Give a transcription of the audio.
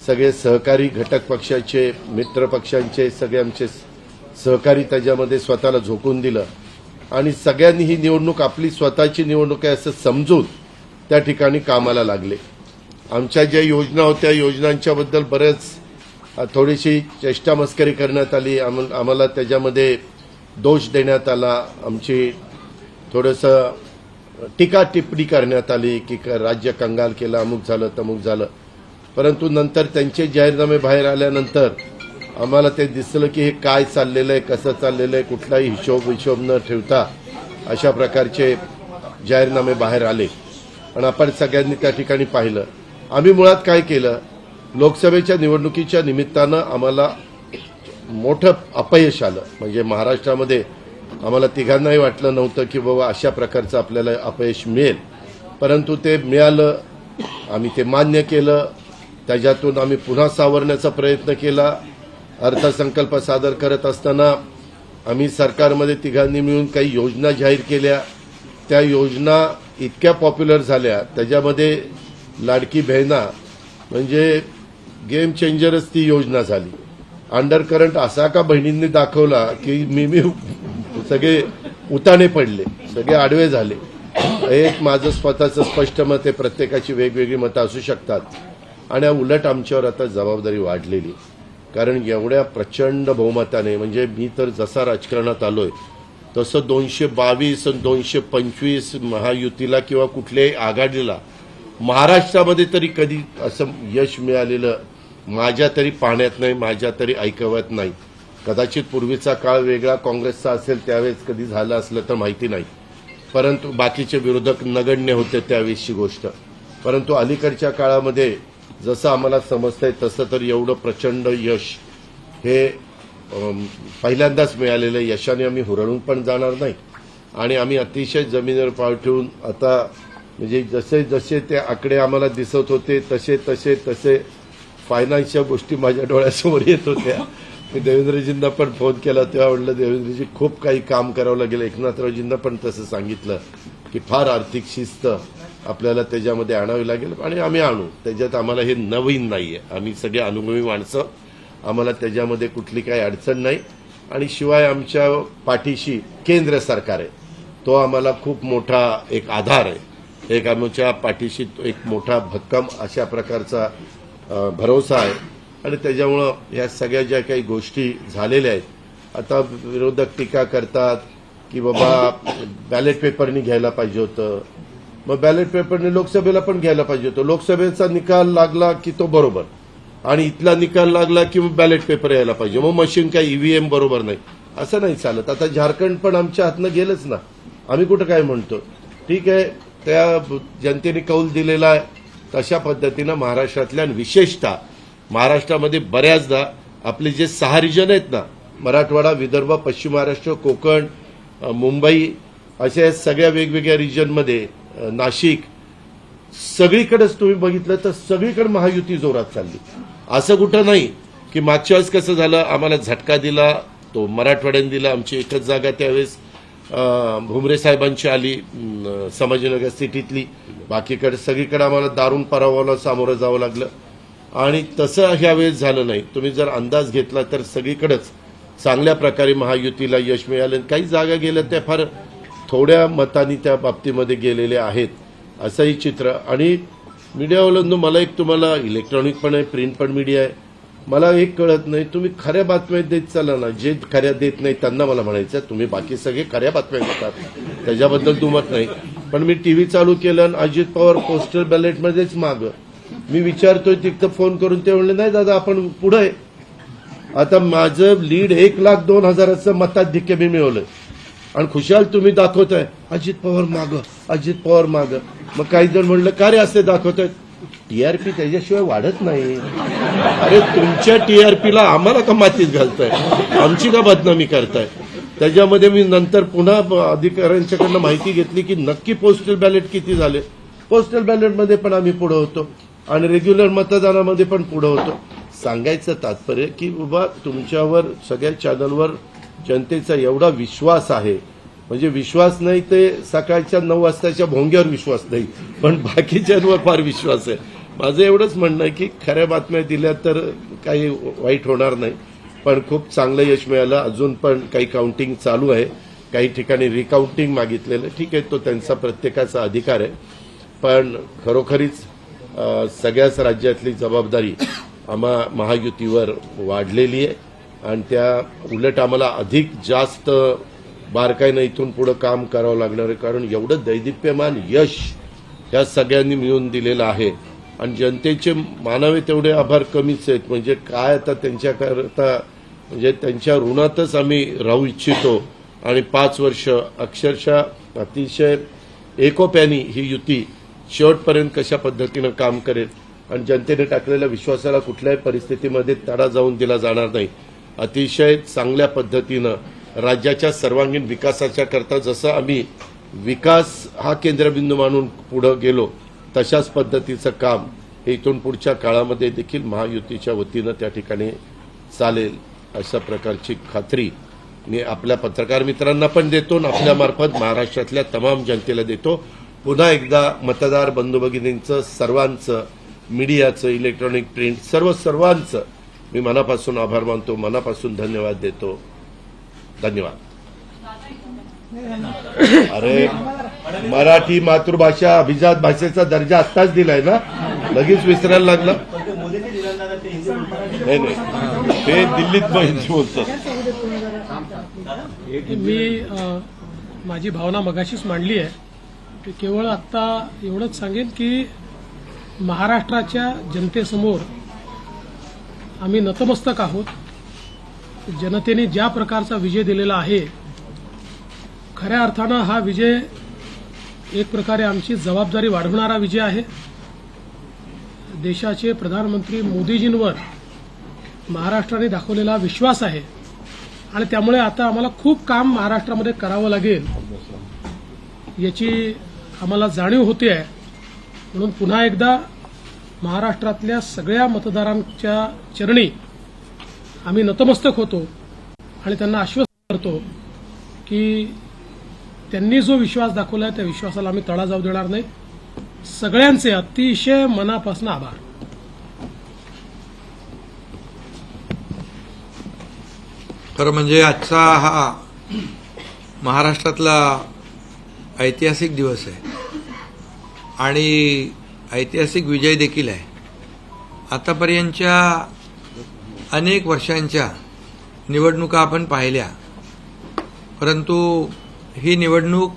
सगळे सहकारी घटक पक्षाचे मित्र पक्षांचे सगळे आमचे सहकारी त्याच्यामध्ये स्वतःला झोकून दिलं आणि सगळ्यांनी ही निवडणूक आपली स्वतःची निवडणूक आहे असं समजून त्या ठिकाणी कामाला लागले। आमच्या ज्या योजना होत्या योजनांच्याबद्दल बरेच थोडीशी चेष्टा मस्करी करण्यात आली, आम्हाला त्याच्यामध्ये दोष देण्यात आला, आमची थोडंसं टीका टिप्पणी करण्यात आली की राज्य कंगाल केलं, अमुक झालं तमुक झालं। परंतु नंतर त्यांचे जाहीरनामे बाहेर आल्यानंतर आम्हाला ते दिसलं की हे काय चाललेलं आहे, कसं चाललेलं आहे, कुठलाही हिशोब न ठेवता अशा प्रकारचे जाहीरनामे बाहेर आले आणि आपण सगळ्यांनी त्या ठिकाणी पाहिलं। आम्ही मुळात काय केलं, लोकसभेच्या निवडणुकीच्या निमित्तानं आम्हाला मोठं अपयश आलं। म्हणजे महाराष्ट्रामध्ये आम्हाला तिघांनाही वाटलं नव्हतं की बाबा अशा प्रकारचं आपल्याला अपयश मिळेल, परंतु ते मिळालं, आम्ही ते मान्य केलं, त्याच्यातून आम्ही पुन्हा सावरण्याचा प्रयत्न केला। अर्थसंकल्प सादर करत असताना आम्ही सरकारमध्ये तिघांनी मिळून काही योजना जाहीर केल्या, त्या योजना इतक्या पॉप्युलर झाल्या, त्याच्यामध्ये लाडकी बहिणा म्हणजे गेम चेंजरच ती योजना झाली। अंडर करंट असा का बहिणींनी दाखवला की मी सगळे उताने पडले, सगळे आडवे झाले। एक माझं स्वतःचं स्पष्ट मत आहे, प्रत्येकाची वेगवेगळी मतं असू शकतात आणि उलट आमच्यावर आता जबाबदारी वाढलेली, कारण एवढ्या प्रचंड बहुमताने, म्हणजे मी तर जसा राजकारणात आलोय तसं 222 आणि 225 महायुतीला किंवा कुठल्याही आघाडीला महाराष्ट्रामध्ये तरी कधी असं यश मिळालेलं माझ्या तरी पाहण्यात नाही, माझ्या तरी ऐकवत नाही। कदाचित पूर्वीचा काळ वेगळा काँग्रेसचा असेल त्यावेळेस कधी झालं असलं तर माहिती नाही, परंतु बाकीचे विरोधक नगण्य होते त्यावेळेसची गोष्ट। परंतु अलीकडच्या काळामध्ये जसं आम्हाला समजतंय तसं तर एवढं प्रचंड यश हे पहिल्यांदाच मिळालेलं यशाने आम्ही हुरळून पण जाणार नाही आणि आम्ही अतिशय जमिनीवर पाय ठेवून आता म्हणजे जसे जसे ते आकडे आम्हाला दिसत होते तसे तसे तसे फायनान्सच्या गोष्टी माझ्या डोळ्यासमोर येत होत्या। मी देवेंद्रजींना पण फोन केला तेव्हा म्हटलं देवेंद्रजी खूप काही काम करावं लागेल, एकनाथरावजींना पण तसं सांगितलं की फार आर्थिक शिस्त आपल्याला त्याच्यामध्ये आणावी लागेल आणि आम्ही आणू, त्याच्यात आम्हाला हे नवीन नाहीये, आम्ही सगळे अनुभवी माणसं, आम्हाला त्याच्यामध्ये कुठली काही अडचण नाही आणि शिवाय आमच्या पाठीशी केंद्र सरकार आहे, तो आम्हाला खूप मोठा एक आधार आहे, एक आमच्या पाठीशी एक मोठा भक्कम अशा प्रकारचा भरोसा आहे आणि त्याच्यामुळं ह्या सगळ्या ज्या काही गोष्टी झालेल्या आहेत, आता विरोधक टीका करतात की बाबा बॅलेट पेपरनी घ्यायला पाहिजे होतं, मग बॅलेट पेपरने लोकसभेला पण घ्यायला पाहिजे होतं, लोकसभेचा निकाल लागला की तो बरोबर आणि इथला निकाल लागला की मग बॅलेट पेपर यायला पाहिजे, मग मशीन काय ईव्हीएम बरोबर नाही, असं नाही चालत। आता झारखंड पण आमच्या हातनं गेलंच ना, आम्ही कुठं काय म्हणतो, ठीक आहे त्या जनतेने कौल दिलेला आहे तशा पद्धतीनं महाराष्ट्रातल्या विशेषतः महाराष्ट्रामध्ये बऱ्याचदा आपले जे 6 रिजन आहेत ना, मराठवाडा, विदर्भ, पश्चिम महाराष्ट्र, कोकण, मुंबई, अशा सगळ्या वेगवेगळ्या रिजनमध्ये नाशिक, सगळीकडेच तुम्ही बघितलं तर सगळीकडे महायुती जोरात चालली। असं कुठं नाही की मागच्या वेळेस कसं झालं, आम्हाला झटका दिला तो मराठवाड्याने दिला, आमची एकच जागा त्यावेळेस भुमरे साहेबांची आली संभाजीनगर सिटीतली, बाकीकडे सगळीकडे आम्हाला दारुण पराभवाला सामोरं जावं लागलं आणि तसं ह्यावेळेस झालं नाही। तुम्ही जर अंदाज घेतला तर सगळीकडेच चांगल्या प्रकारे महायुतीला यश मिळालं, काही जागा गेल्या त्या फार थोड्या मतांनी त्या बाबतीमध्ये गेलेले आहेत असंही चित्र। आणि मीडियावाल्यांनो मला एक, तुम्हाला इलेक्ट्रॉनिक पण आहे, प्रिंट पण मीडिया आहे, मला एक कळत नाही, तुम्ही खऱ्या बातम्या देत चाला ना, जे खऱ्या देत नाही त्यांना मला म्हणायचं तुम्ही बाकी सगळे खऱ्या बातम्या देतात, त्याच्याबद्दल दुमत नाही, पण मी टीव्ही चालू केलं आणि अजित पवार पोस्टल बॅलेटमध्येच मागं, मी विचारतोय तिथं फोन करून, ते म्हणले नाही दादा आपण पुढे आहे। आता माझं लीड 1,02,000चं मताधिक्य मी मिळवलंय आणि खुशाल तुम्ही दाखवताय अजित पवार मागं, अजित पवार मागं। मग काही जण म्हणलं का रे असे दाखवतायत, टीआरपी त्याच्याशिवाय वाढत नाही, अरे तुमच्या टीआरपीला आम्हाला का मातीत घालताय, आमची का बदनामी करताय। त्याच्यामध्ये मी नंतर पुन्हा अधिकाऱ्यांच्याकडनं माहिती घेतली की नक्की पोस्टल बॅलेट किती झाले, पोस्टल बॅलेटमध्ये पण आम्ही पुढे होतो आणि रेग्युलर मतदानामध्ये पण पुढे होतो। सांगायचं तात्पर्य की बाबा तुमच्यावर सगळ्या चॅनलवर जनतेचा एवढा विश्वास आहे, म्हणजे विश्वास नाही ते सकाळच्या 9 वाजताच्या भोंग्यावर विश्वास नाही, पण बाकीच्यांवर फार विश्वास आहे माझं एवढंच म्हणणं आहे की खऱ्या बातम्या दिल्या तर काही वाईट होणार नाही, पण खूप चांगलं यश मिळालं. अजून पण काही काउंटिंग चालू आहे, काही ठिकाणी रिकाउंटिंग मागितलेलं. ठीक आहे, तो त्यांचा प्रत्येकाचा अधिकार आहे, पण खरोखरीच सगळ्याच राज्यातली जबाबदारी महायुतीवर वाढलेली आहे आणि त्या उलट आम्हाला अधिक जास्त बारकाईनं इथून पुढे काम करावं लागणार आहे, कारण एवढं दैदिप्यमान यश या सगळ्यांनी मिळून दिलेलं आहे आणि जनतेचे मानावे तेवढे आभार कमीच आहेत. म्हणजे काय आता त्यांच्याकरता, म्हणजे त्यांच्या ऋणातच आम्ही राहू इच्छितो आणि 5 वर्ष अक्षरशः अतिशय एकोप्याने ही युती शेवटपर्यंत कशा पद्धतीनं काम करेल आणि जनतेने टाकलेल्या विश्वासाला कुठल्याही परिस्थितीमध्ये तडा जाऊन दिला जाणार नाही. अतिशय चांगल्या पद्धतीनं राज्याच्या सर्वांगीण विकासाच्या करता जसं आम्ही विकास हा केंद्रबिंदू मानून पुढे गेलो तशाच पद्धतीचं काम हे इथून पुढच्या काळामध्ये देखील महायुतीच्या वतीनं त्या ठिकाणी चालेल अशा प्रकारची खात्री मी आपल्या पत्रकार मित्रांना पण देतो आणि आपल्यामार्फत महाराष्ट्रातल्या तमाम जनतेला देतो. पुन्हा एकदा मतदार बंधू भगिनींचं, सर्वांचं, मीडियाचं, इलेक्ट्रॉनिक प्रिंट सर्वांचं मी मनापासून आभार मानतो, मनापासून धन्यवाद देतो. धन्यवाद. अरे मराठी मातृभाषा अभिजात भाषेचा दर्जा आत्ताच दिलाय ना, लगेच विसरायला लागला. नाही ते दिल्लीत बोलतात. मी माझी भावना मगाशीच मांडली आहे की केवळ आत्ता एवढंच सांगेन की महाराष्ट्राच्या जनतेसमोर आम्ही नतमस्तक आहोत. जनतेने ज्या प्रकारचा विजय दिलेला आहे, खऱ्या अर्थानं हा विजय एक प्रकारे आमची जबाबदारी वाढवणारा विजय आहे. देशाचे प्रधानमंत्री मोदीजींवर महाराष्ट्राने दाखवलेला विश्वास आहे आणि त्यामुळे आता आम्हाला खूप काम महाराष्ट्रामध्ये करावं लागेल याची आम्हाला जाणीव होते आहे. म्हणून पुन्हा एकदा महाराष्ट्रातल्या सगळ्या मतदारांच्या चरणी आम्ही नतमस्तक होतो आणि त्यांना आश्वस्त करतो की त्यांनी जो विश्वास दाखवला त्या विश्वासाला आम्ही तडा जाऊ देणार नाही. सगळ्यांचे अतिशय मनापासून आभार. खरं म्हणजे आजचा हा महाराष्ट्रातला ऐतिहासिक दिवस आहे आणि ऐतिहासिक विजय देखील आहे. आतापर्यंतच्या अनेक वर्षांच्या निवडणुका आपण पाहिल्या, परंतु ही निवडणूक